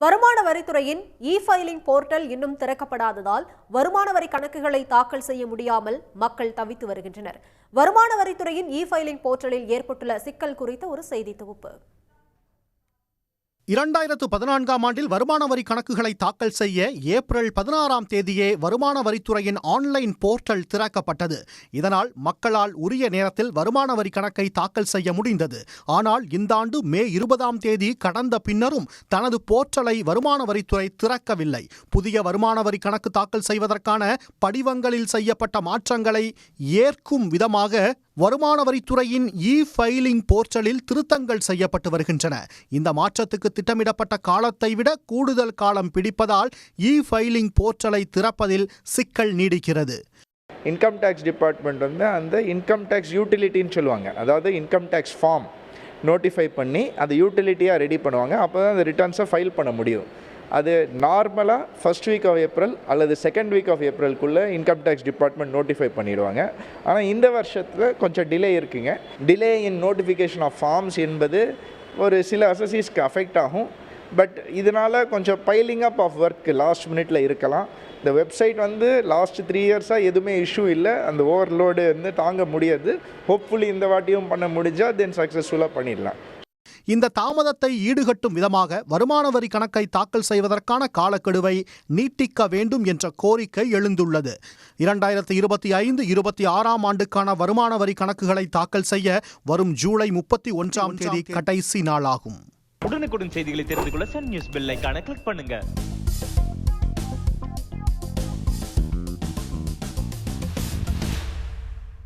வருமான வரித்துறையின் இ-ஃபைலிங் போர்ட்டல் இன்னும் திறக்கப்படாததால் வருமான வரி கணக்குகளை தாக்கல் செய்ய முடியாமல் மக்கள் தவித்து வருகின்றனர். வருமான வரித்துறையின் இ-ஃபைலிங் போர்ட்டலில் ஏற்பட்டுள்ள சிக்கல் குறித்த ஒரு செய்தி தொகுப்பு. 2014ஆம் ஆண்டில் வருமான வரி கணக்குகளை தாக்கல் செய்ய ஏப்ரல் 16ஆம் தேதியே வருமான வரித்துறையின் ஆன்லைன் போர்ட்டல் திறக்கப்பட்டது. இதனால் மக்களால் உரிய நேரத்தில் வருமான வரி கணக்கை தாக்கல் செய்ய முடிந்தது. ஆனால் இந்த ஆண்டு மே 20ஆம் தேதி கடந்த பின்னரும் தனது போர்ட்டலை வருமான வரித்துறை திறக்கவில்லை. புதிய வருமான வரி கணக்கு தாக்கல் செய்வதற்கான படிவங்களில் செய்யப்பட்ட மாற்றங்களை ஏற்கும் விதமாக வருமான வரித்துறையின் இ-ஃபைலிங் போர்ட்டலில் திருத்தங்கள் செய்யப்பட்டு வருகின்றன. இந்த மாற்றத்துக்கு திட்டமிடப்பட்ட காலத்தை விட கூடுதல் காலம் பிடிப்பதால் இ-ஃபைலிங் போர்ட்டலை திறப்பதில் சிக்கல் நீடிக்கிறது. இன்கம் டேக்ஸ் டிபார்ட்மெண்ட் அந்த இன்கம் டேக்ஸ் யூட்டிலிட்டின்னு சொல்லுவாங்க. அதாவது இன்கம் டேக்ஸ் ஃபார்ம் நோட்டிஃபை பண்ணி அதை யூட்டிலிட்டியாக ரெடி பண்ணுவாங்க. அப்போ தான் அந்த ரிட்டர்ன்ஸை ஃபைல் பண்ண முடியும். அது நார்மலாக ஃபர்ஸ்ட் வீக் ஆஃப் ஏப்ரல் அல்லது செகண்ட் வீக் ஆஃப் ஏப்ரலுக்குள்ளே இன்கம் டேக்ஸ் டிபார்ட்மெண்ட் நோட்டிஃபை பண்ணிடுவாங்க. ஆனால் இந்த வருஷத்தில் கொஞ்சம் டிலே இருக்குங்க. Delay in notification of forms என்பது ஒரு சில அசஸீஸ்க்கு அஃபெக்ட் ஆகும். பட் இதனால் கொஞ்சம் piling up of work last மினிட்ல இருக்கலாம். இந்த வெப்சைட் லாஸ்ட் 3 இயர்ஸாக எதுவுமே இஷ்யூ இல்லை. அந்த ஓவர்லோடு தாங்க முடியாது. ஹோப்ஃபுல்லி இந்த வாட்டியும் பண்ண முடிஞ்சால் தென் சக்ஸஸ்ஃபுல்லாக பண்ணிடலாம். இந்த தாமதத்தை ஈடுகட்டும் விதமாக வருமான வரி கணக்கை தாக்கல் செய்வதற்கான காலக்கெடுவை நீட்டிக்க வேண்டும் என்ற கோரிக்கை எழுந்துள்ளது. 2025-26ஆம் ஆண்டுக்கான வருமான வரி கணக்குகளை தாக்கல் செய்ய வரும் ஜூலை 31ஆம் தேதி கடைசி நாளாகும். உடனுக்குடன் செய்திகளை தெரிந்து கொள்ள சன் நியூஸ் பெல் ஐகானை கிளிக் பண்ணுங்க.